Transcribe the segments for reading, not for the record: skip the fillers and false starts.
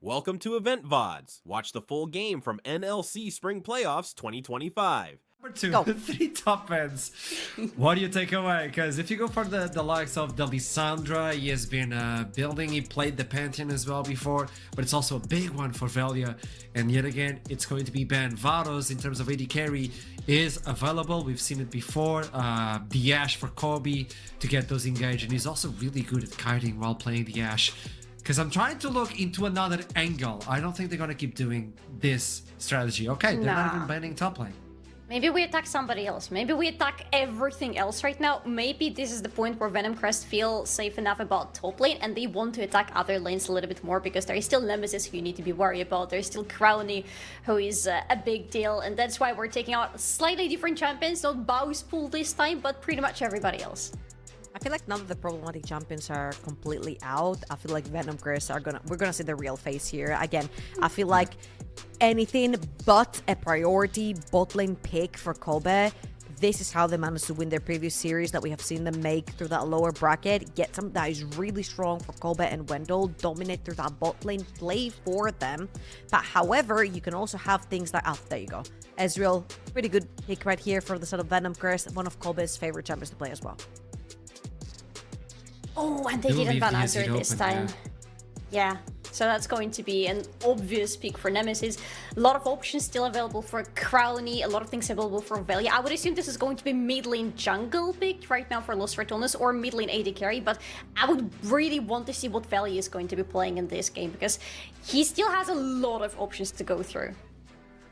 Welcome to Event-Vods. Watch the full game from NLC Spring Playoffs 2025. Number two, 3 top ends. What do you take away? Because if you go for the likes of the Lissandra, he has been building, he played the Pantheon as well before, but it's also a big one for Velia. And yet again, it's going to be banned. Vados, in terms of AD carry, is available. We've seen it before. The Ashe for Kobe to get those engaged. And he's also really good at kiting while playing the Ashe. Because I'm trying to look into another angle. I don't think they're going to keep doing this strategy. Okay, they're not even banning top lane. Maybe we attack somebody else. Maybe we attack everything else right now. Maybe this is the point where Venomcrest feel safe enough about top lane and they want to attack other lanes a little bit more because there is still Nemesis who you need to be worried about. There's still Crowny who is a big deal, and that's why we're taking out slightly different champions. Not Bow's pool this time, but pretty much everybody else. I feel like now that the problematic champions are completely out, I feel like Venomcrest we're gonna see the real face here. Again, I feel like anything but a priority bot lane pick for Kobe. This is how they managed to win their previous series that we have seen them make through that lower bracket. Get something that is really strong for Kobe and Wendell, dominate through that bot lane, play for them. But however, you can also have things like, there you go. Ezreal, pretty good pick right here for the sort of Venomcrest, one of Kobe's favorite champions to play as well. Oh, and they didn't ban Azure this time. Yeah, so that's going to be an obvious pick for Nemesis. A lot of options still available for Crowny, a lot of things available for Velia. I would assume this is going to be mid lane jungle picked right now for Los Ratones or mid lane AD carry, but I would really want to see what Velia is going to be playing in this game because he still has a lot of options to go through.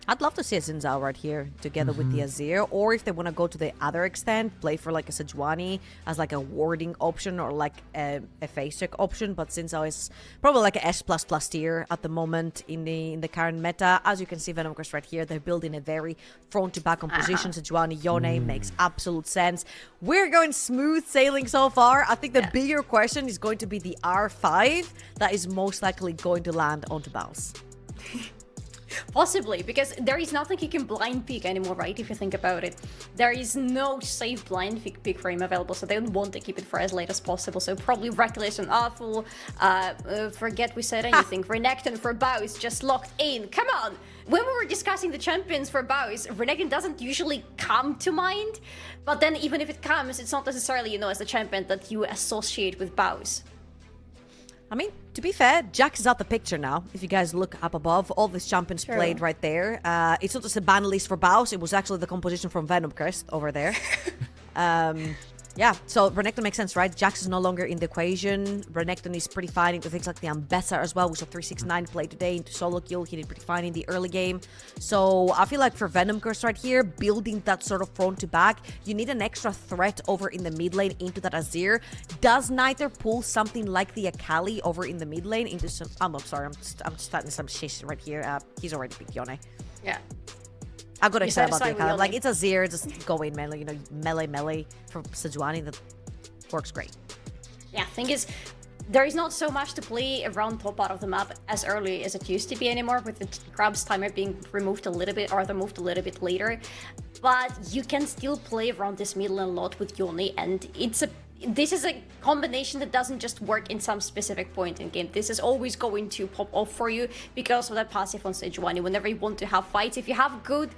I'd love to see a Xin Zhao right here together with the Azir, or if they want to go to the other extent, play for like a Sejuani as like a warding option or like a face check option. But Xin Zhao is probably like a S++ tier at the moment in the current meta. As you can see, Venomcrest right here, they're building a very front to back composition. Sejuani Yone makes absolute sense. We're going smooth sailing so far. I think the bigger question is going to be the R5 that is most likely going to land onto Baus. Possibly, because there is nothing he can blind pick anymore, right? If you think about it, there is no safe blind pick for him available, so they don't want to keep it for as late as possible. So probably Reckless and Awful, forget we said anything. Renekton for Baus just locked in. Come on! When we were discussing the champions for Baus, Renekton doesn't usually come to mind, but then even if it comes, it's not necessarily, as the champion that you associate with Baus. I mean, to be fair, Jax is out the picture now. If you guys look up above, all these champions played right there. It's not just a ban list for Baus, it was actually the composition from Venomcrest over there. Yeah, so Renekton makes sense, right? Jax is no longer in the equation. Renekton is pretty fine into things like the Ambessa as well. We saw 369 play today into solo kill. He did pretty fine in the early game. So I feel like for Venomcrest right here, building that sort of front to back, you need an extra threat over in the mid lane into that Azir. Does neither pull something like the Akali over in the mid lane into some... I'm sorry, I'm starting some shit right here. He's already picked Yone. Yeah. I got excited about the Akali. Like, it's Azir, just go in, man. Like, melee for Sejuani, that works great. Yeah, thing is, there is not so much to play around top part of the map as early as it used to be anymore, with the Crab's timer being removed a little bit, or removed a little bit later. But you can still play around this middle a lot with Yone, and this is a combination that doesn't just work in some specific point in game. This is always going to pop off for you because of that passive on Sejuani. Whenever you want to have fights, if you have good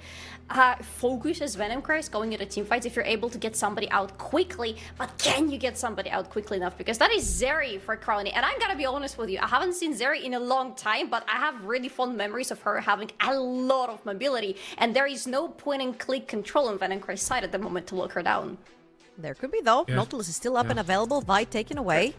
focus as Venomcrest going into team fights, if you're able to get somebody out quickly, but can you get somebody out quickly enough? Because that is Zeri for Crowny. And I'm gonna be honest with you, I haven't seen Zeri in a long time, but I have really fond memories of her having a lot of mobility. And there is no point and click control on Venomcrest's side at the moment to lock her down. There could be, though. Yeah. Nautilus is still up and available. Vi taken away.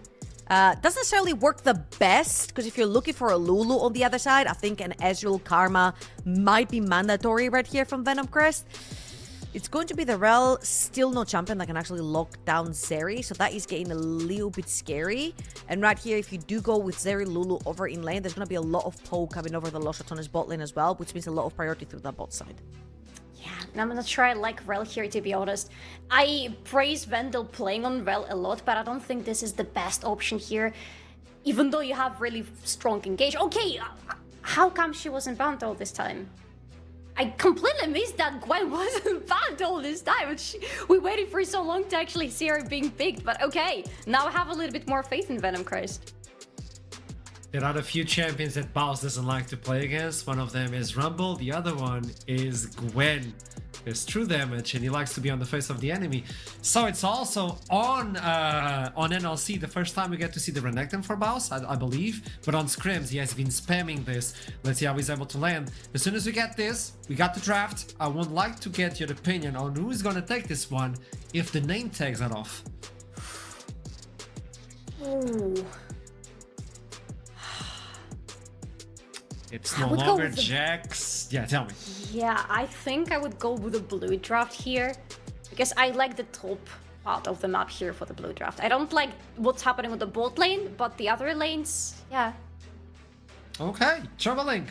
Doesn't necessarily work the best, because if you're looking for a Lulu on the other side, I think an Ezreal Karma might be mandatory right here from Venomcrest. It's going to be the Rel, still no champion that can actually lock down Zeri, so that is getting a little bit scary. And right here, if you do go with Zeri Lulu over in lane, there's going to be a lot of poke coming over the Los Ratones bot lane as well, which means a lot of priority through that bot side. Yeah, I'm not sure I like Rel here, to be honest. I praise Vendel playing on Rel a lot, but I don't think this is the best option here, even though you have really strong engage. Okay, how come she wasn't banned all this time? I completely missed that Gwen wasn't banned all this time. We waited for so long to actually see her being picked, but okay, now I have a little bit more faith in Venomcrest. There are a few champions that Baus doesn't like to play against. One of them is Rumble, the other one is Gwen. There's true damage and he likes to be on the face of the enemy. So it's also on NLC the first time we get to see the Renekton for Baus, I believe. But on scrims he has been spamming this. Let's see how he's able to land. As soon as we get this, we got the draft. I would like to get your opinion on who is going to take this one if the name tags are off. Ooh. It's no longer Jax. Yeah, tell me. Yeah, I think I would go with the blue draft here because I like the top part of the map here for the blue draft. I don't like what's happening with the bot lane, but the other lanes, yeah. Okay, Troubling.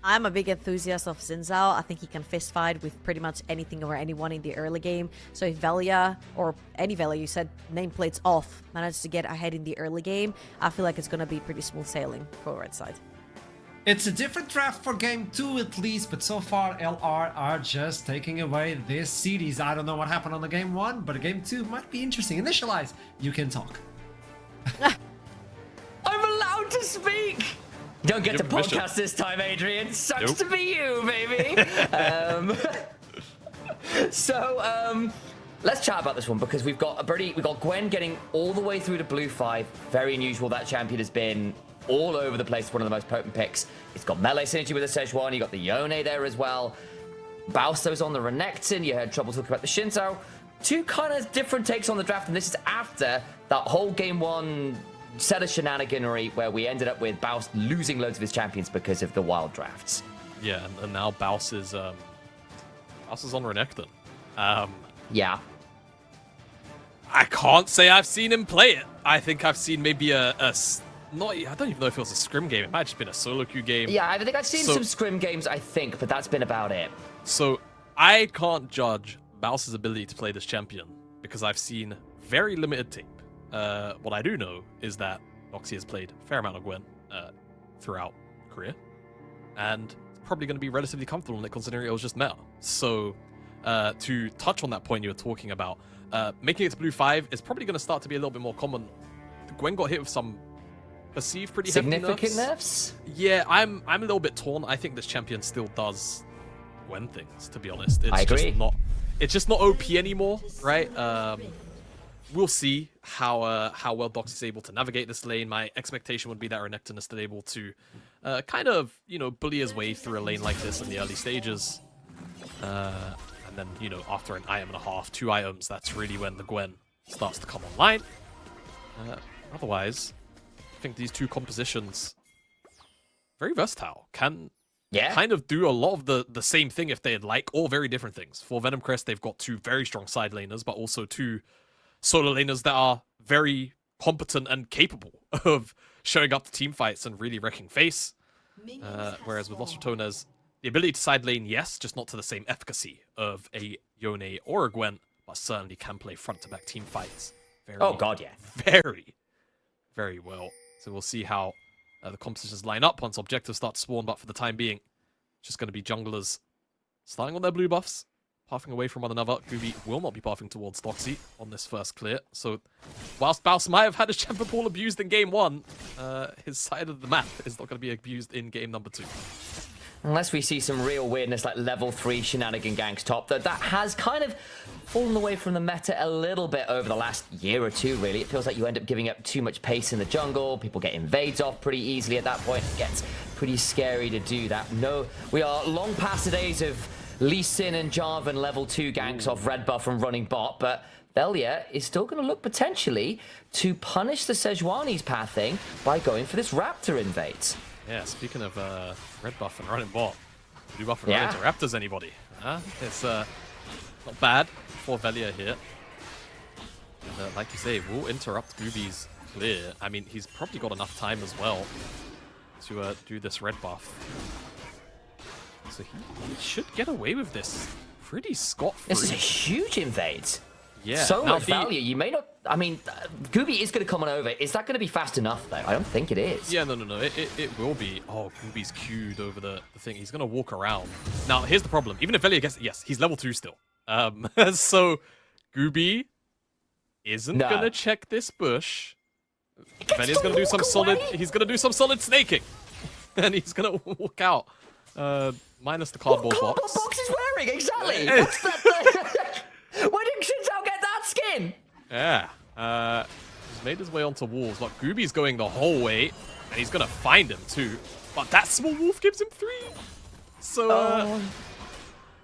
I'm a big enthusiast of Xin Zhao. I think he can fist fight with pretty much anything or anyone in the early game. So if Velia, or any Velia, you said nameplates off, managed to get ahead in the early game, I feel like it's going to be pretty smooth sailing for red side. It's a different draft for game 2 at least, but so far LR are just taking away this series. I don't know what happened on the game 1, but game 2 might be interesting. Initialize, you can talk. I'm allowed to speak! Don't get to podcast this time, Adrian. Sucks to be you, baby. Let's chat about this one because we've got Gwen getting all the way through to blue 5. Very unusual. That champion has been all over the place. One of the most potent picks. It's got melee synergy with the Sejuani. You got the Yone there as well. Bausto's on the Renekton. You heard Trouble talk about the Shinzo. Two kind of different takes on the draft, and this is after that whole game 1 set of shenaniganery where we ended up with Baus losing loads of his champions because of the wild drafts. Yeah, and now Baus is on Renekton. Yeah. I can't say I've seen him play it. I think I've seen maybe I don't even know if it was a scrim game. It might have just been a solo queue game. Yeah, I think I've seen some scrim games, I think, but that's been about it. So I can't judge Baus's ability to play this champion because I've seen very limited tape. What I do know is that Noxy has played a fair amount of Gwen throughout career, and it's probably going to be relatively comfortable in it considering it was just meta. So to touch on that point you were talking about, making it to blue 5 is probably going to start to be a little bit more common. Gwen got hit with some perceived pretty significant heavy nerfs. Yeah, I'm a little bit torn. I think this champion still does Gwen things, to be honest. I agree. It's just not OP anymore, right? We'll see how well Dox is able to navigate this lane. My expectation would be that Renekton is still able to kind of, bully his way through a lane like this in the early stages. And then, after an item and a half, 2 items, that's really when the Gwen starts to come online. Otherwise, I think these two compositions, very versatile, can kind of do a lot of the same thing if they'd like, or very different things. For Venomcrest, they've got 2 very strong side laners, but also 2 solo laners that are very competent and capable of showing up to team fights and really wrecking face. Whereas with Los Ratones, the ability to side lane, yes, just not to the same efficacy of a Yone or a Gwen, but certainly can play front-to-back team fights. Oh god, yeah. Very, very well. So we'll see how the compositions line up once objectives start to spawn, but for the time being, it's just going to be junglers starting on their blue buffs, pathing away from one another. Gooby will not be pathing towards Doxy on this first clear. So whilst Baus might have had his champion pool abused in game 1, his side of the map is not going to be abused in game number 2. Unless we see some real weirdness like level 3 shenanigan ganks top, that has kind of fallen away from the meta a little bit over the last year or 2, really. It feels like you end up giving up too much pace in the jungle. People get invades off pretty easily at that point. It gets pretty scary to do that. No, we are long past the days of Lee Sin and Jarvan level 2 ganks off red buff and running bot, but Velia is still going to look potentially to punish the Sejuani's pathing by going for this Raptor invade. Yeah, speaking of red buff and running bot, blue buff and running to Raptors, anybody? It's not bad for Velia here. And like you say, we'll interrupt Gooby's clear. I mean, he's probably got enough time as well to do this red buff. So he should get away with this pretty scot-free. This is a huge invade. Yeah. So much value. You may not... I mean, Gooby is going to come on over. Is that going to be fast enough, though? I don't think it is. Yeah, no. It will be. Oh, Gooby's queued over the thing. He's going to walk around. Now, here's the problem. Even if Velia gets it, yes, he's level 2 still. So, Gooby isn't going to check this bush Benny's gonna do some solid. He's gonna do some solid snaking, and he's gonna walk out. Minus the cardboard what box. Cardboard box is wearing exactly? What's that? Where did Xinzhao get that skin? Yeah. He's made his way onto wolves, but Gooby's going the whole way, and he's gonna find him too. But that small wolf gives him 3. So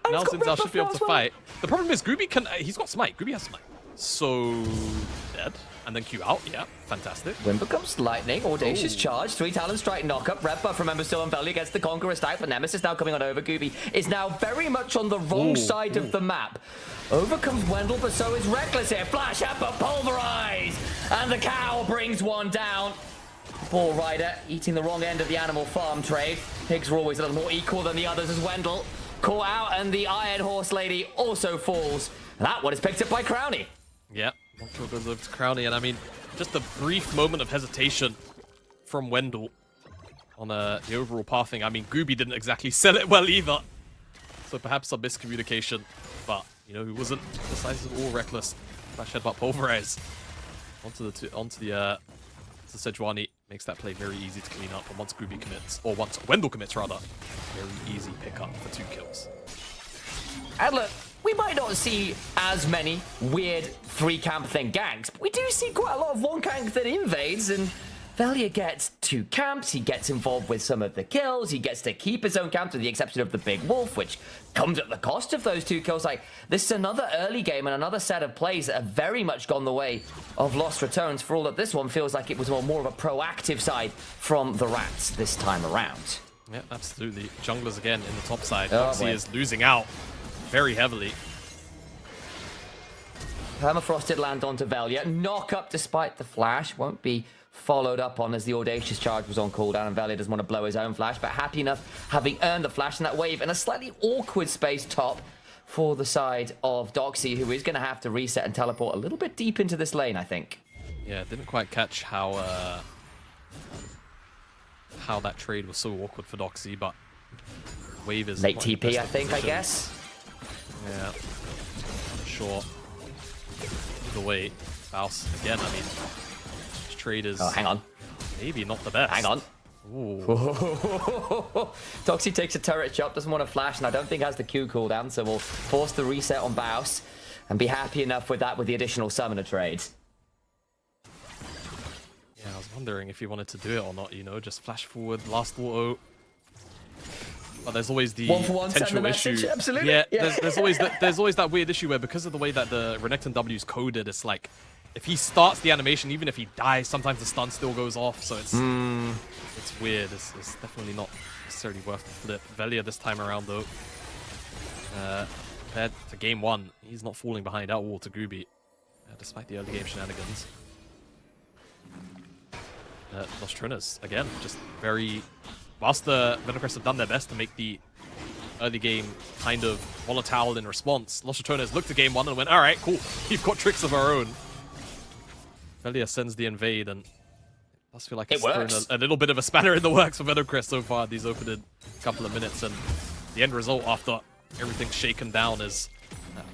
now Xinzhao should be able to fight. The problem is Gooby can. He's got smite. Gooby has smite. So dead. And then Q out. Yeah, fantastic. Wind becomes lightning. Audacious charge. 3 talent strike knockup. Red buff, remember, still on Velia gets the Conqueror stack, but Nemesis now coming on over. Gooby is now very much on the wrong side of the map. Over comes Wendell, but so is Reckless here. Flash up, but pulverize. And the cow brings one down. Ball Rider eating the wrong end of the animal farm trade. Pigs are always a little more equal than the others as Wendell caught out, and the Iron Horse Lady also falls. That one is picked up by Crownie. Yeah, Montreal goes over to Crownie, and I mean, just a brief moment of hesitation from Wendell on the overall pathing. I mean, Gooby didn't exactly sell it well either, so perhaps some miscommunication. But you know, who wasn't decisive or reckless? Flash headbutt pulverize onto Sejuani. Makes that play very easy to clean up. And once Gooby commits, or once Wendell commits rather, very easy pickup for 2 kills. And look, we might not see as many weird 3-camp thing ganks, but we do see quite a lot of 1-camp that invades, and Velia gets 2 camps, he gets involved with some of the kills, he gets to keep his own camp to the exception of the Big Wolf, which comes at the cost of those 2 kills. Like, this is another early game and another set of plays that have very much gone the way of Lost Ratones, for all that this one feels like it was more of a proactive side from the Rats this time around. Yeah, absolutely. Junglers again in the top side. Noxie is losing out very heavily. Permafrost did land onto Velia. Knock up despite the flash. Won't be followed up on as the Audacious charge was on cooldown, and Velia doesn't want to blow his own flash, but happy enough having earned the flash in that wave in a slightly awkward space top for the side of Doxy, who is going to have to reset and teleport a little bit deep into this lane, I think. Yeah, didn't quite catch how that trade was so awkward for Doxy, but wave is late TP, I think, I guess. Yeah, not sure. Either way, Faust again. I mean, this trade is hang on, maybe not the best. Hang on. Doxy takes a turret chop, doesn't want to flash, and I don't think has the Q cooldown, so we'll force the reset on Baus and be happy enough with that with the additional summoner trade. Yeah, I was wondering if he wanted to do it or not, you know, just flash forward, last auto. But there's always the potential issue. Absolutely. Yeah, there's always that weird issue where, because of the way that the Renekton W is coded, it's like if he starts the animation, even if he dies, sometimes the stun still goes off. So it's weird. It's definitely not necessarily worth the flip. Velia this time around though, compared to game 1, he's not falling behind at all to Gooby, despite the early game shenanigans. Lost Ratones again, just very. Whilst the Venomcrest have done their best to make the early game kind of volatile in response, Lost Ratones looked at game 1 and went, alright, cool, we've got tricks of our own. Velia sends the invade, and it does feel like it's thrown a little bit of a spanner in the works for Venomcrest so far these opening couple of minutes, and the end result after everything's shaken down is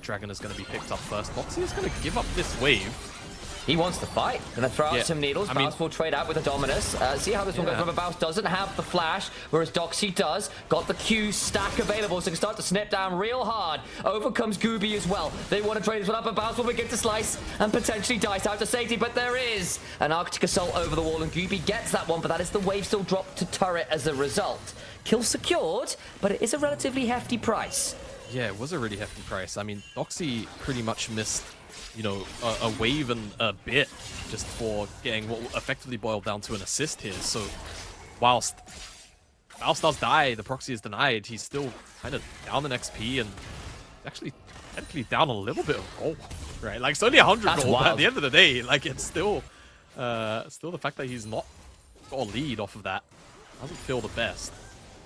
Dragon is going to be picked up first. Moxie is going to give up this wave. He wants to fight. Gonna throw out some needles. Baus will trade out with a Dominus. See how this one goes. Remember, Baus doesn't have the flash, whereas Doxy does. Got the Q stack available, so can start to snip down real hard. Over comes Gooby as well. They want to trade this one up, and Baus will begin to slice and potentially dice out to safety, but there is an Arctic Assault over the wall, and Gooby gets that one, but that is the wave still dropped to turret as a result. Kill secured, but it is a relatively hefty price. Yeah, it was a really hefty price. I mean, Doxy pretty much missed, you know, a wave and a bit just for getting what effectively boiled down to an assist here. So whilst Faust does die, the proxy is denied, he's still kind of down in XP and actually technically down a little bit of gold, right? Like, it's only 100 gold, but at the end of the day, like, it's still the fact that he's not got a lead off of that doesn't feel the best.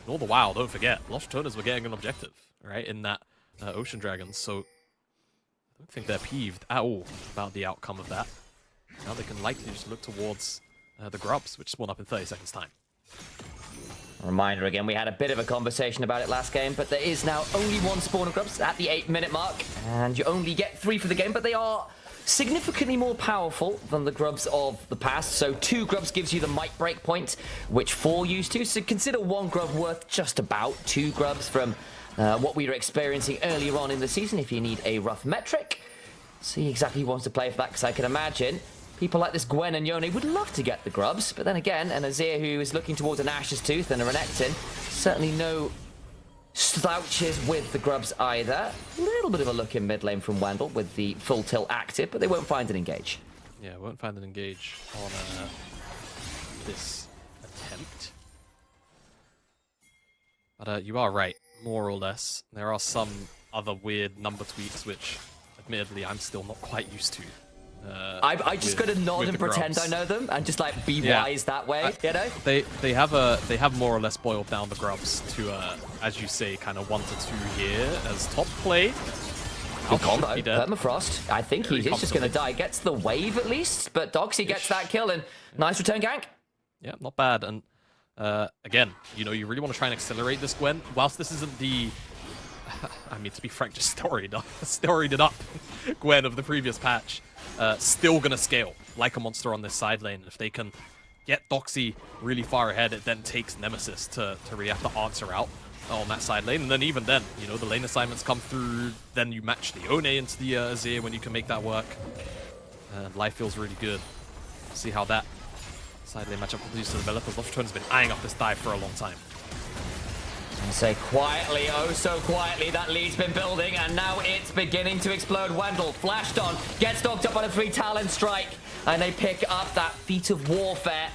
And all the while, don't forget, Lost Ratones were getting an objective, right, in that Ocean Dragons, so I don't think they're peeved at all about the outcome of that. Now they can likely just look towards the grubs, which spawn up in 30 seconds time. Reminder again, we had a bit of a conversation about it last game, but there is now only 1 spawn of grubs at the 8-minute mark, and you only get 3 for the game, but they are significantly more powerful than the grubs of the past. So 2 grubs gives you the might break point, which 4 used to. So consider 1 grub worth just about 2 grubs from what we were experiencing earlier on in the season, if you need a rough metric. See exactly who wants to play for that, because I can imagine people like this Gwen and Yone would love to get the grubs. But then again, an Azir who is looking towards an Ashes Tooth and a Renekton, certainly no slouches with the grubs either. A little bit of a look in mid lane from Wendell with the full tilt active, but they won't find an engage. Yeah, won't find an engage on this attempt. But you are right, more or less. There are some other weird number tweaks, which admittedly I'm still not quite used to. I just gotta nod and pretend grubs. I know them and just like be wise that way, you know? They have more or less boiled down the grubs to as you say, kind of 1 to 2 here as top play. Good combo, Permafrost. I think he is just gonna die. Gets the wave at least, but Doxy gets that kill and nice return gank. Yeah, not bad. And again, you know, you really want to try and accelerate this Gwen. Whilst this isn't the I mean, to be frank, just storied it up Gwen of the previous patch. Still gonna scale like a monster on this side lane. If they can get Doxy really far ahead, it then takes Nemesis to really have to answer out on that side lane. And then even then, you know, the lane assignments come through, then you match the One into the Azir when you can make that work. And life feels really good. See how that side lane matchup continues to develop, as Loleventvods has been eyeing up this dive for a long time. And say quietly, oh so quietly, that lead's been building, and now it's beginning to explode. Wendell flashed on, gets knocked up on a 3 talent strike, and they pick up that feat of warfare.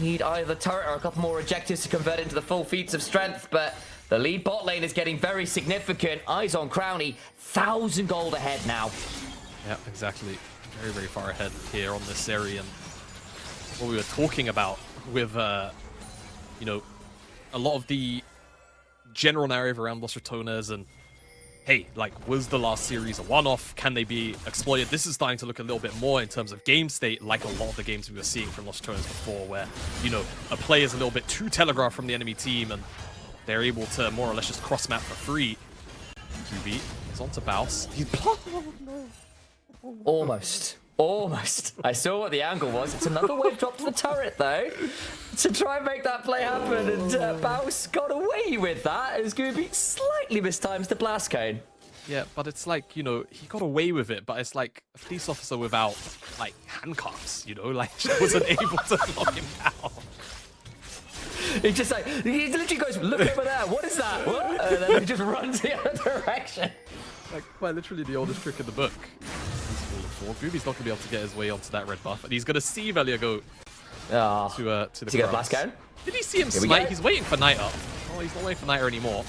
Need either turret or a couple more objectives to convert into the full feats of strength, but the lead bot lane is getting very significant. Eyes on Crowny, 1,000 gold ahead now. Yeah, exactly. Very, very far ahead here on this area. And what we were talking about with, you know, a lot of the general narrative around Los Ratones and, hey, like, was the last series a one-off? Can they be exploited? This is starting to look a little bit more in terms of game state like a lot of the games we were seeing from Los Ratones before, where, you know, a play is a little bit too telegraphed from the enemy team and they're able to more or less just cross-map for free. QB is on to Baus. He's Almost. Almost. I saw what the angle was. It's another wave drop to the turret, though, to try and make that play happen. And Baus got away with that as Gooby slightly mistimes the blast cone. Yeah, but it's like, you know, he got away with it, but it's like a police officer without, like, handcuffs, you know? Like, she wasn't able to lock him down. He just like, he literally goes, look over there, what is that? What? And then he just runs the other direction. Like, quite literally the oldest trick in the book. Gooby's not going to be able to get his way onto that red buff, and he's going to see Velia go to the to get a blast cone. Did he see him smite? He's waiting for Night up. Oh, he's not waiting for Night anymore.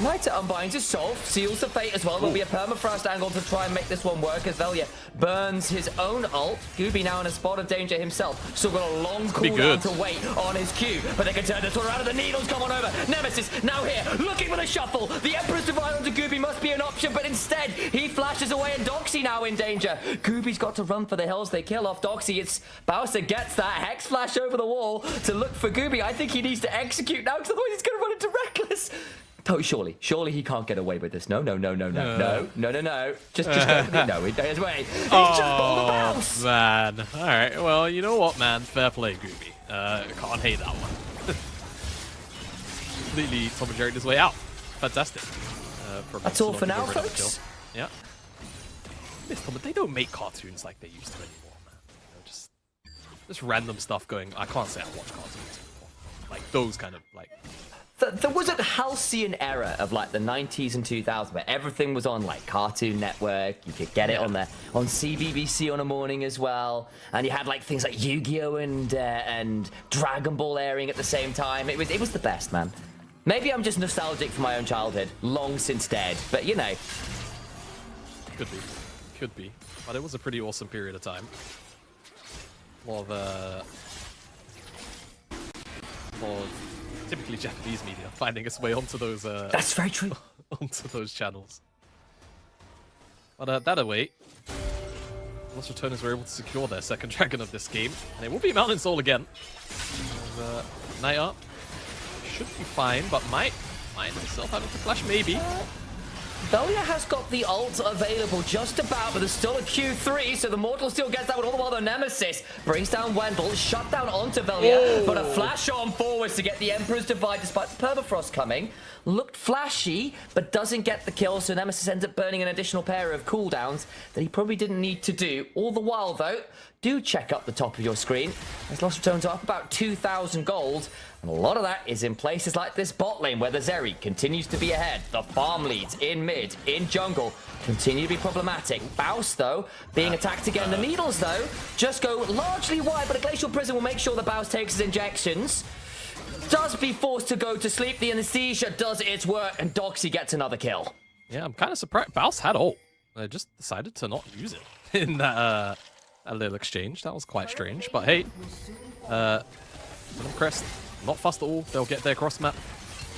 Knight unbinds his soul, seals the fate as well. There'll be a permafrost angle to try and make this one work as Velia burns his own ult. Gooby now in a spot of danger himself. Still got a long cooldown to wait on his Q, but they can turn this one around and the needles come on over. Nemesis now here, looking for the shuffle. The Emperor's Divine onto Gooby must be an option, but instead he flashes away and Doxy now in danger. Gooby's got to run for the hills. They kill off Doxy. It's Bowser gets that Hex Flash over the wall to look for Gooby. I think he needs to execute now because otherwise he's going to run into Reckless. Oh, surely he can't get away with this. No. Just go for the no. His way. He's just pulled the bounce. Man. All right. Well, you know what, man? Fair play, Gooby. Can't hate that one. Completely Tom and Jerry his way out. Fantastic. That's all for now, folks. Yeah. They don't make cartoons like they used to anymore, man. You know, just random stuff going. I can't say I watch cartoons anymore. Like those kind of like. There was a halcyon era of like the 90s and 2000s where everything was on like Cartoon Network. You could get it on CBBC on a morning as well, and you had like things like Yu-Gi-Oh and Dragon Ball airing at the same time. It was the best, man. Maybe I'm just nostalgic for my own childhood, long since dead, but you know. Could be, but it was a pretty awesome period of time. More of typically Japanese media finding its way onto those that's very true. onto those channels. But that away, Los Ratones were able to secure their second dragon of this game, and it will be Mountain Soul again. Night up should be fine, but might find himself having to flash maybe. Velia has got the ult available just about, but there's still a Q3, so the Mortal still gets that one. All the while the Nemesis brings down Wendell, shut down onto Velia, but a flash on forwards to get the Emperor's Divide despite the Permafrost coming. Looked flashy, but doesn't get the kill, so Nemesis ends up burning an additional pair of cooldowns that he probably didn't need to do. All the while, though, do check up the top of your screen, as Lost Ratones are up about 2,000 gold, and a lot of that is in places like this bot lane, where the Zeri continues to be ahead. The farm leads in mid, in jungle, continue to be problematic. Baus, though, being attacked again. The Needles, though, just go largely wide, but a Glacial Prison will make sure that Baus takes his injections. Does be forced to go to sleep. The anesthesia does its work, and Doxy gets another kill. Yeah, I'm kind of surprised. Baus had ult. I just decided to not use it in that little exchange. That was quite strange. But hey, Venomcrest, not fast at all. They'll get their cross map.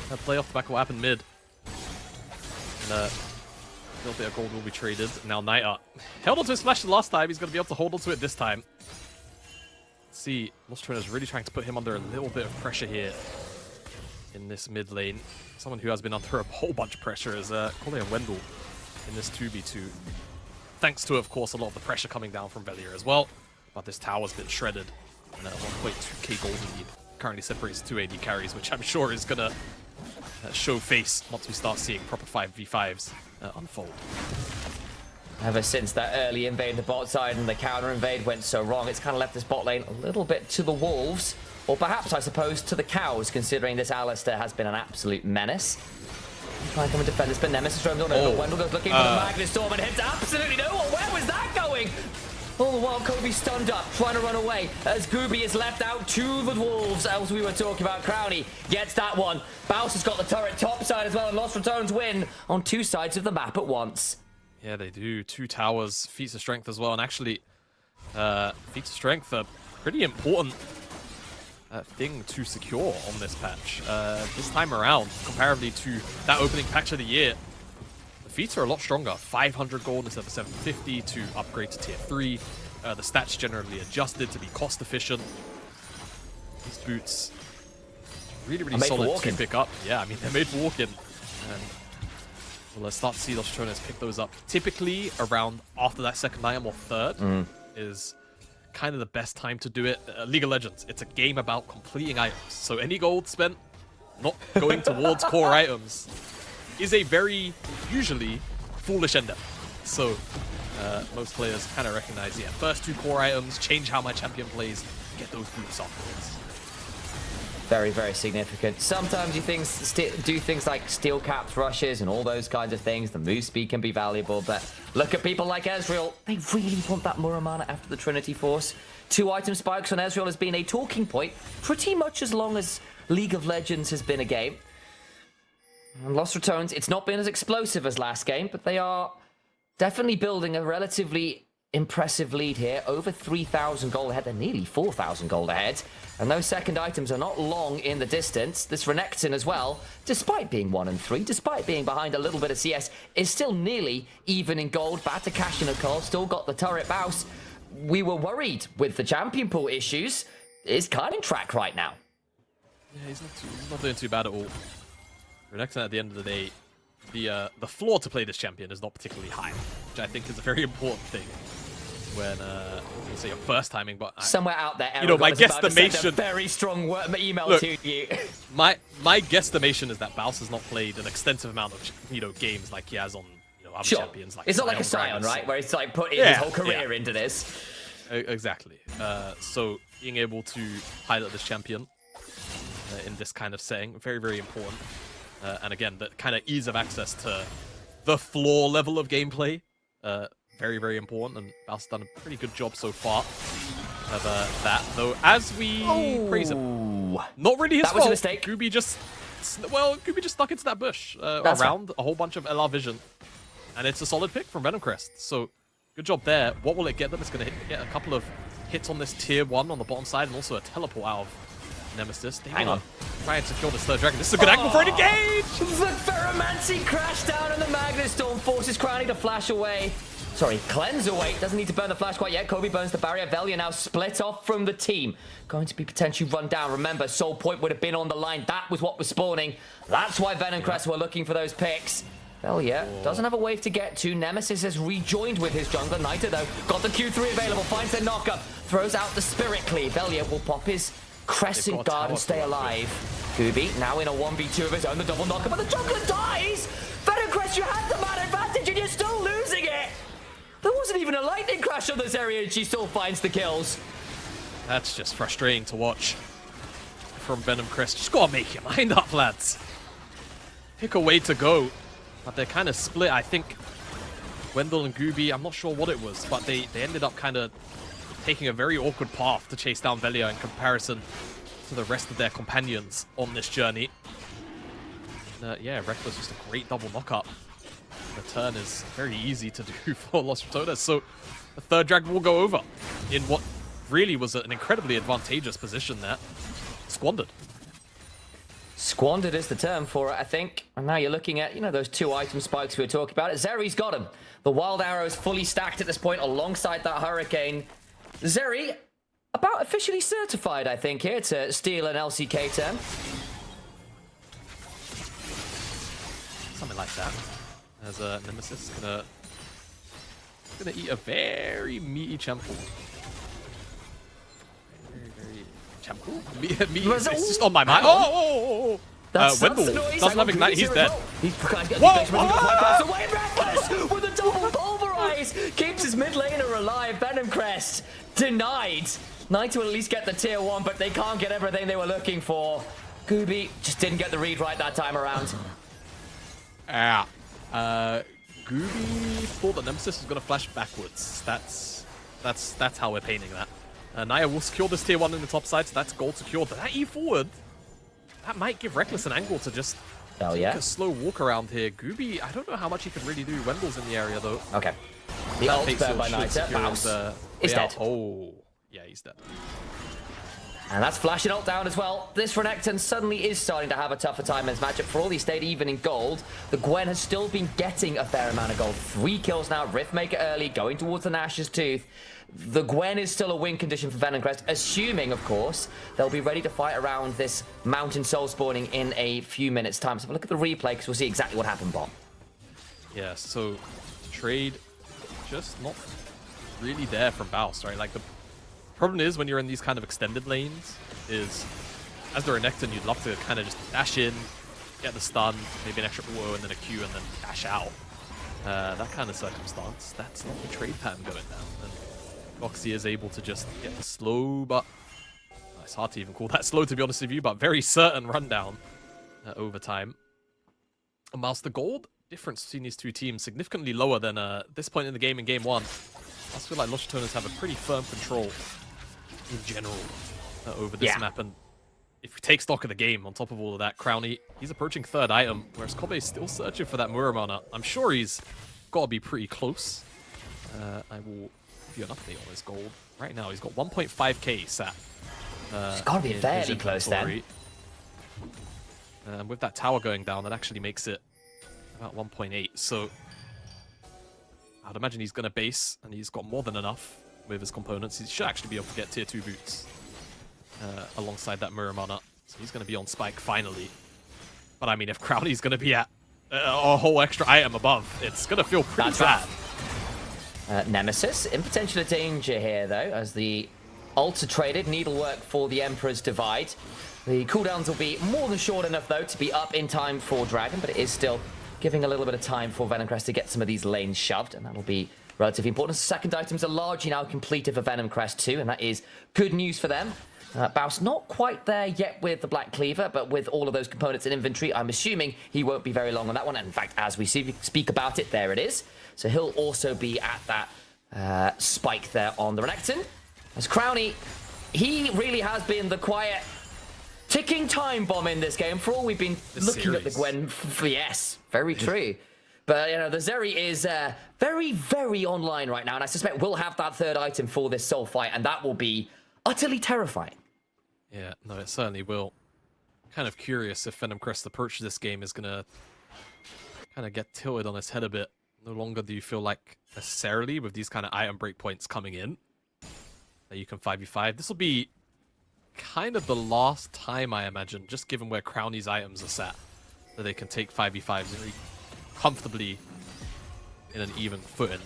They'll play off the back of what happened mid. And a little bit of gold will be traded. Now Niter held onto his flash the last time. He's going to be able to hold onto it this time. Let's see, Lost Ratones is really trying to put him under a little bit of pressure here in this mid lane. Someone who has been under a whole bunch of pressure is Kole and Wendell in this 2v2. Thanks to, of course, a lot of the pressure coming down from Velia as well. But this tower's been shredded. And 1.2k gold lead currently separates two AD carries, which I'm sure is going to show face once we start seeing proper 5v5s unfold. Ever since that early invade the bot side and the counter invade went so wrong, it's kind of left this bot lane a little bit to the wolves. Or perhaps, I suppose, to the cows, considering this Alistair has been an absolute menace. Try and come and defend this, but Nemesis roams on over. Wendell goes looking for the Magnus Storm and hits absolutely no one. Where was that going? All the while, Kobe stunned up, trying to run away, as Gooby is left out to the wolves, as we were talking about. Crownie gets that one. Baus has got the turret top side as well, and Lost Ratones win on two sides of the map at once. Yeah, they do. 2 towers, feats of strength as well, and actually, feats of strength are pretty important thing to secure on this patch. This time around, comparatively to that opening patch of the year, the feats are a lot stronger. 500 gold instead of 750 to upgrade to tier 3. The stats generally adjusted to be cost efficient. These boots, really solid to pick up. Yeah, I mean, they're made for walking. And well, let's start to see those Ratones pick those up. Typically, around after that second item or third is kind of the best time to do it. League of Legends, it's a game about completing items. So any gold spent not going towards core items is a very, usually, foolish endeavor. So most players kind of recognize, yeah, first 2 core items, change how my champion plays, get those boots afterwards. Very significant. Sometimes you do things like steel caps, rushes, and all those kinds of things. The move speed can be valuable, but look at people like Ezreal. They really want that Muramana after the Trinity Force. 2 item spikes on Ezreal has been a talking point pretty much as long as League of Legends has been a game. And Lost Ratones, it's not been as explosive as last game, but they are definitely building a relatively impressive lead here. Over 3,000 gold ahead. They're nearly 4,000 gold ahead. And those second items are not long in the distance. This Renekton as well, despite being 1 and 3, despite being behind a little bit of CS, is still nearly even in gold. Bad to cash in a call. Still got the turret Baus. We were worried with the champion pool issues. Is kind of track right now. Yeah, he's not doing too bad at all. Renekton, at the end of the day, the floor to play this champion is not particularly high, which I think is a very important thing when you say you're first timing. But somewhere out there, you know, my guesstimation, very strong email to you. my guesstimation is that Baus has not played an extensive amount of games like he has on other champions. Like it's not like a Sion, right, where it's like put his whole career into this. Exactly. So being able to pilot this champion in this kind of setting, very important. And again, the kind of ease of access to the floor level of gameplay, very important. And Baus has done a pretty good job so far of that. Though, as we praise him, not really his fault. Was a mistake. Gooby just stuck into that bush around a whole bunch of LR vision, and it's a solid pick from Venomcrest. So good job there. What will it get them? It's going to get a couple of hits on this tier 1 on the bottom side, and also a teleport out of Nemesis. Hang on. Try and secure this third dragon. This is a good angle for an engage! The Ferromancy crashed down on the Magnus Storm, forces Crownie to flash away. Sorry, cleanse away. Doesn't need to burn the flash quite yet. Kobe burns the barrier. Velia now split off from the team. Going to be potentially run down. Remember, Soul Point would have been on the line. That was what was spawning. That's why Venomcrest were looking for those picks. Velia doesn't have a wave to get to. Nemesis has rejoined with his jungler. Nita, though, got the Q3 available, finds the knockup, throws out the Spirit Cleave. Velia will pop his Crescent Guard and stay alive. Gooby now in a 1v2 of his own, the double knockup, but the jungler dies! Venomcrest, you had the man advantage and you're still losing it! There wasn't even a lightning crash on this area and she still finds the kills. That's just frustrating to watch from Venomcrest. Just gotta make your mind up, lads. Pick a way to go. But they're kind of split. I think Wendell and Gooby, I'm not sure what it was, but they ended up kind of taking a very awkward path to chase down Velia in comparison to the rest of their companions on this journey. Yeah, Reckless just a great double knockup. The turn is very easy to do for Los Ratones, so the third dragon will go over in what really was an incredibly advantageous position there. Squandered. Squandered is the term for it, I think. And now you're looking at, you know, those 2 item spikes we were talking about. Zeri's got him. The Wild Arrow is fully stacked at this point alongside that Hurricane. Zeri, about officially certified, I think, here to steal an LCK turn. Something like that. As Nemesis gonna eat a very meaty Champool. Very Champool? Meaty is just on my mind. Oh! Wendell doesn't have Ignite, he's dead. He's whoa! Away Reckless with a double pulverize! Keeps his mid laner alive. Venomcrest denied. Knight will at least get the tier 1, but they can't get everything they were looking for. Gooby just didn't get the read right that time around. Gooby thought that Nemesis was gonna flash backwards. That's how we're painting that. Naya will secure this tier 1 in the top side, so that's gold secured. But that E forward, that might give Reckless an angle to just take a slow walk around here. Gooby, I don't know how much he can really do. Wendell's in the area though. Okay. The ult spare by Nita. Mouse is dead. Oh, yeah, he's dead. And that's flashing ult down as well. This Renekton suddenly is starting to have a tougher time in this matchup. For all he stayed even in gold, the Gwen has still been getting a fair amount of gold. 3 kills now, Riftmaker early, going towards the Nash's Tooth. The Gwen is still a win condition for Venomcrest, assuming, of course, they'll be ready to fight around this Mountain Soul spawning in a few minutes' time. So have a look at the replay, because we'll see exactly what happened, Bot. Yeah, so trade just not really there from Baus, right? Like, the problem is when you're in these kind of extended lanes is, as the Renekton, you'd love to kind of just dash in, get the stun, maybe an extra UO and then a Q and then dash out. That kind of circumstance, that's not the trade pattern going down. And Foxy is able to just get the slow, but it's hard to even call that slow, to be honest with you, but very certain rundown over time. And whilst the gold difference between these two teams significantly lower than this point in the game in Game 1, I feel like Los Ratones have a pretty firm control in general over this map. And if we take stock of the game, on top of all of that, Crowny, he's approaching 3rd item, whereas Kobe is still searching for that Muramana. I'm sure he's got to be pretty close. I will give you an update on his gold. Right now, he's got 1.5k sat. It's got to be fairly close then. With that tower going down, that actually makes it about 1.8. So I'd imagine he's going to base, and he's got more than enough with his components. He should actually be able to get tier 2 boots alongside that Muramana. So he's going to be on Spike finally. But I mean, if Crowley's going to be at a whole extra item above, it's going to feel pretty bad. Nemesis in potential danger here, though, as the ults are traded. Needlework for the Emperor's Divide. The cooldowns will be more than short enough, though, to be up in time for Dragon, but it is still giving a little bit of time for Venomcrest to get some of these lanes shoved, and that'll be relatively important. Second items are largely now completed for Venomcrest too, and that is good news for them. Baus not quite there yet with the Black Cleaver, but with all of those components in inventory, I'm assuming he won't be very long on that one. And in fact, as we speak about it, there it is. So he'll also be at that spike there on the Renekton. As Crowny, he really has been the quiet ticking time bomb in this game. For all we've been looking at the Gwen, yes, very true. But, you know, the Zeri is very, very online right now, and I suspect we'll have that 3rd item for this soul fight, and that will be utterly terrifying. Yeah, no, it certainly will. Kind of curious if Venomcrest's approach to this game is going to kind of get tilted on its head a bit. No longer do you feel like, necessarily, with these kind of item breakpoints coming in, that you can 5v5. This will be kind of the last time, I imagine, just given where Crowny's items are sat, that they can take 5v5s and really comfortably in an even footing.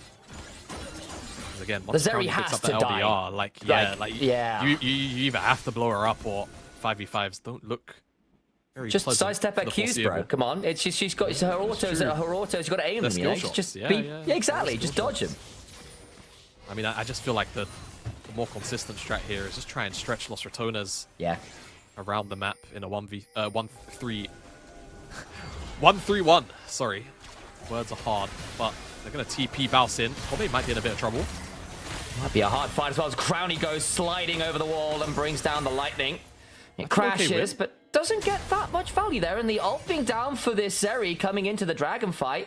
Because again, once The Zeri Crowny picks has up the to die. LDR, you either have to blow her up or 5v5s don't look very Just pleasant sidestep for her the Qs, bro. foreseeable. Come on. She's got her autos. Her autos. You got to aim They're them. You know, skill just shots. be Yeah, exactly. they're Just skill dodge shots. them. I mean, I just feel like the more consistent strat here is just try and stretch Los Ratones Yeah. around the map in a 1-3-1. Sorry, words are hard, but they're gonna TP Bouse in. Probably might be in a bit of trouble. Might be a hard fight as well as Crowny goes sliding over the wall and brings down the lightning. It crashes, but doesn't get that much value there. And the ult being down for this Zeri coming into the dragon fight.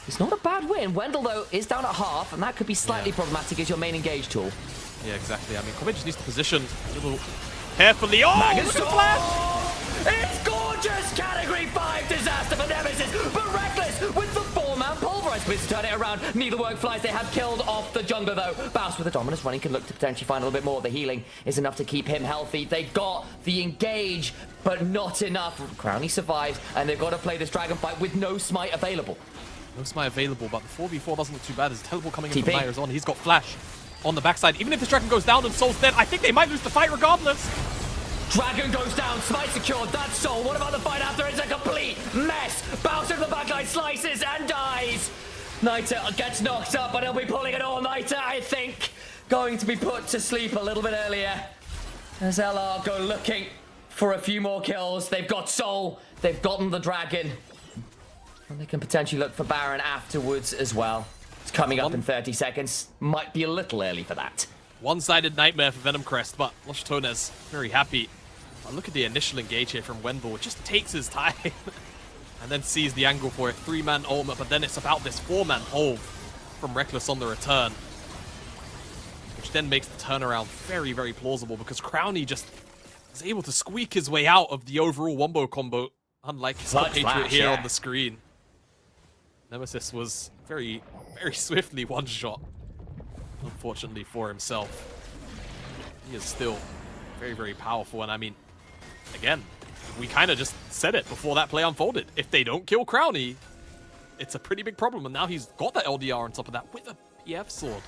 It's not a bad win. Wendell, though, is down at half, and that could be slightly problematic as your main engage tool. Yeah, exactly. I mean, Kobe just needs to position a little carefully. Oh, look at the flash! It's gorgeous! Category 5 disaster for Nemesis, but Reckless with the 4-man pulverize. Please turn it around. Neither work flies. They have killed off the jungler, though. Bouse with the dominance running can look to potentially find a little bit more. The healing is enough to keep him healthy. They got the engage, but not enough. Crowny survives, and they've got to play this dragon fight with no smite available. No smite available, but the 4v4 doesn't look too bad. There's a teleport coming in TP. from Myers on. He's got flash on the backside. Even if this dragon goes down and Soul's dead, I think they might lose the fight regardless. Dragon goes down, smite secured, that's Soul. What about the fight after? It's a complete mess. Bouncer to the backline, slices and dies. Nita gets knocked up, but he'll be pulling it all nighter, I think. Going to be put to sleep a little bit earlier. As LR go looking for a few more kills. They've got Soul, they've gotten the dragon. And they can potentially look for Baron afterwards as well. It's coming up in 30 seconds. Might be a little early for that. One-sided nightmare for Venomcrest, but Los Ratones very happy. But look at the initial engage here from Wendell. It just takes his time and then sees the angle for a 3-man ultimate, but then it's about this 4-man hold from Reckless on the return, which then makes the turnaround very, very plausible because Crowny just is able to squeak his way out of the overall wombo combo, unlike his compatriot here on the screen. Nemesis was very, very swiftly one-shot, unfortunately for himself. He is still very, very powerful, and I mean, again, we kind of just said it before that play unfolded. If they don't kill Crowny, it's a pretty big problem, and now he's got that LDR on top of that with a PF sword.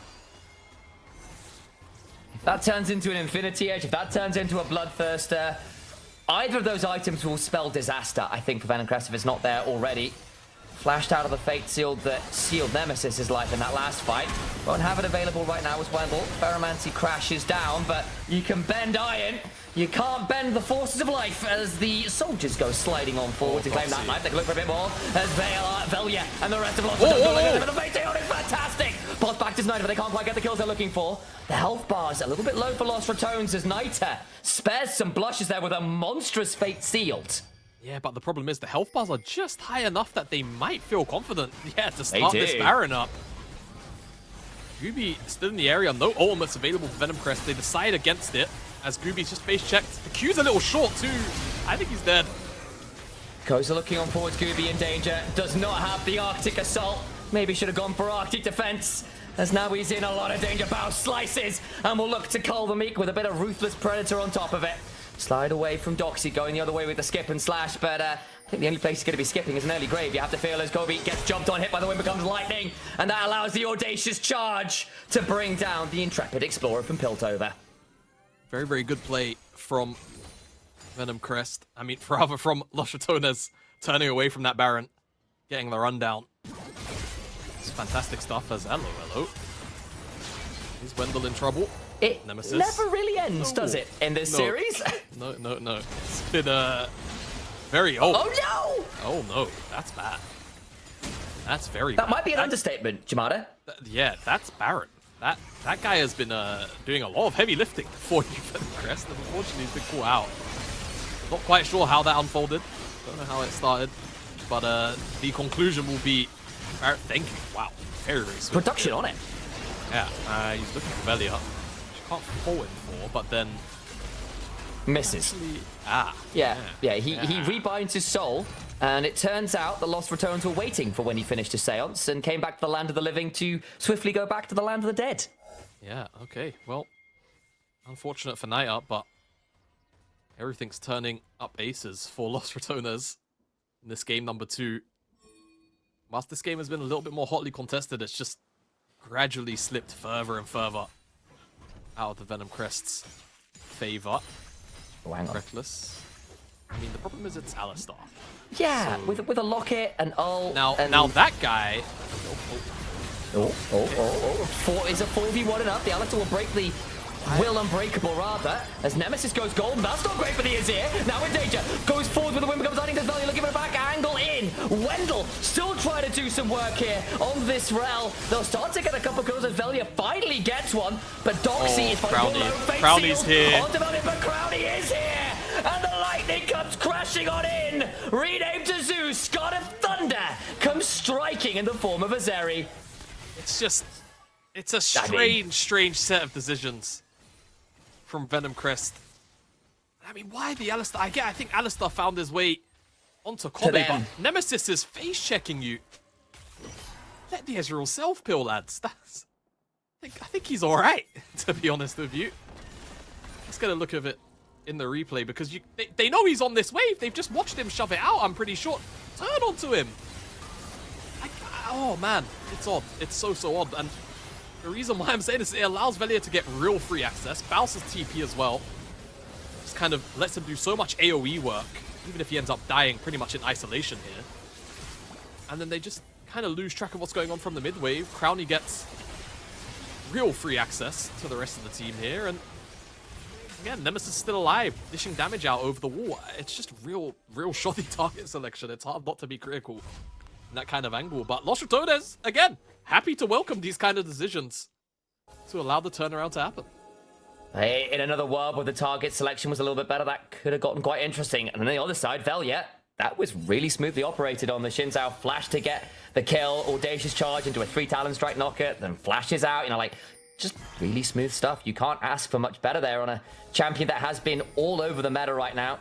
If that turns into an Infinity Edge, if that turns into a Bloodthirster, either of those items will spell disaster, I think, for Venomcrest if it's not there already. Flashed out of the Fate Seal that sealed Nemesis' life in that last fight. Won't have it available right now as Wendell. Ferromancy crashes down, but you can bend iron. You can't bend the forces of life as the soldiers go sliding on forward to claim that knife. They can look for a bit more as Velia and the rest of Lost don't go looking for the Fate Seal. It's fantastic! Pots back to Snyder, but they can't quite get the kills they're looking for. The health bar's a little bit low for Lost Ratones as Nita spares some blushes there with a monstrous Fate Sealed. Yeah, but the problem is the health bars are just high enough that they might feel confident, to start this Baron up. Gooby still in the area, no ultimates available for Venomcrest. They decide against it as Gooby's just face checked. The Q's a little short too. I think he's dead. Koza looking on forward, Gooby in danger. Does not have the Arctic Assault. Maybe should have gone for Arctic Defense. As now he's in a lot of danger. Bow slices and will look to cull the Meek with a bit of Ruthless Predator on top of it. Slide away from Doxy, going the other way with the skip and slash, but I think the only place he's going to be skipping is an early grave. You have to feel as Gobi gets jumped on, hit by the wind, becomes lightning, and that allows the audacious charge to bring down the intrepid explorer from Piltover. Very, very good play from Venomcrest. I mean, rather from Los Ratones turning away from that Baron, getting the rundown. It's fantastic stuff as hello. Is Wendell in trouble? It Nemesis. never really ends, does it, in this series? No. It's been very old. Oh no! Oh no, that's bad. That's very That bad. might be an understatement, Jamada. Yeah, that's Baron. That guy has been doing a lot of heavy lifting for you, Venomcrest, and unfortunately he's been caught out. Not quite sure how that unfolded. Don't know how it started. But the conclusion will be Barrett thanking. Wow, very, very sweet. Production on it. Yeah, he's looking for Velia. Can't fall in for, but then misses. Actually, He rebinds his soul, and it turns out the Lost Ratones were waiting for when he finished his seance and came back to the land of the living to swiftly go back to the land of the dead. Yeah, okay. Well, unfortunate for Naya, but everything's turning up aces for Lost Ratones in this game number 2. whilst this game has been a little bit more hotly contested, it's just gradually slipped further and further out of the Venomcrest's favor. Oh, hang on. Reckless. I mean, the problem is it's Alistar. Yeah, So- with a locket and ult. Now, and... now that guy... Is a 4v1 enough? The Alistar will break the will unbreakable rather. As Nemesis goes golden, that's not great for the Azir. Now in danger, goes forward with the wind becomes hiding. Does value looking for a back angle in. Wendell still trying to do some work here on this Rel. They'll start to get a couple kills as Velia finally gets one, but Doxy is Crowny's here. On development, but Crowny is here, and the lightning comes crashing on in. Renamed to Zeus, God of Thunder comes striking in the form of Azeri. It's a strange set of decisions from Venomcrest. I mean, why the Alistar? I think Alistar found his way onto Kobe, but Nemesis is face checking you. Let the Ezreal self-pill, lads. I think he's all right, to be honest with you. Let's get a look at it in the replay, because they know he's on this wave. They've just watched him shove it out, I'm pretty sure. Turn onto him. Oh man, it's odd. It's so odd. And the reason why I'm saying this, it allows Velia to get real free access. Bounces TP as well. Just kind of lets him do so much AoE work, even if he ends up dying pretty much in isolation here. And then they just kind of lose track of what's going on from the mid wave. Crowny gets real free access to the rest of the team here. And again, Nemesis is still alive, dishing damage out over the wall. It's just real shoddy target selection. It's hard not to be critical in that kind of angle. But Los Ratones, again, happy to welcome these kind of decisions to allow the turnaround to happen. Hey, in another world where the target selection was a little bit better, that could have gotten quite interesting. And on the other side, Velia, that was really smoothly operated on the Xin Zhao. Flash to get the kill, audacious charge into a 3 Talon Strike knocker, then flashes out, like, just really smooth stuff. You can't ask for much better there on a champion that has been all over the meta right now.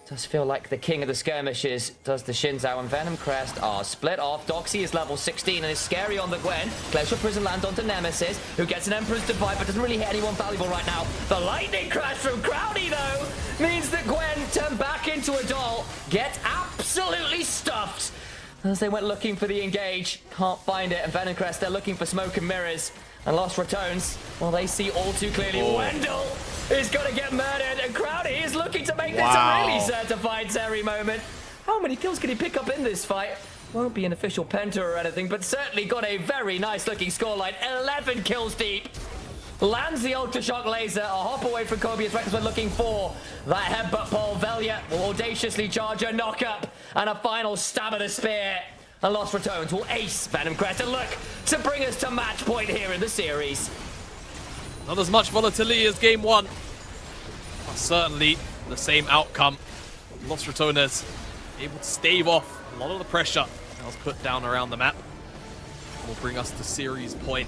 Does feel like the king of the skirmishes does the Xin Zhao, and Venomcrest are split off. Doxy is level 16 and is scary on the Gwen. Glacial Prison land onto Nemesis, who gets an Emperor's Divide but doesn't really hit anyone valuable right now. The lightning crash from Crowny, though, means that Gwen turned back into a doll, gets absolutely stuffed as they went looking for the engage. Can't find it, and Venomcrest, they're looking for smoke and mirrors. And Lost Ratones, well, they see all too clearly. Wendell is going to get murdered, and Crowny is looking to make this a really certified Zeri moment. How many kills can he pick up in this fight? Won't be an official penta or anything, but certainly got a very nice looking scoreline. 11 kills deep. Lands the Ultra Shock Laser, a hop away from Kobe as Reckless were looking for that headbutt pole. Velia will audaciously charge a knock-up, and a final stab of the spear. And Lost Ratones will ace Venomcrest and look to bring us to match point here in the series. Not as much volatility as game 1, but certainly the same outcome. Lost Ratones able to stave off a lot of the pressure that was put down around the map. Will bring us to series point.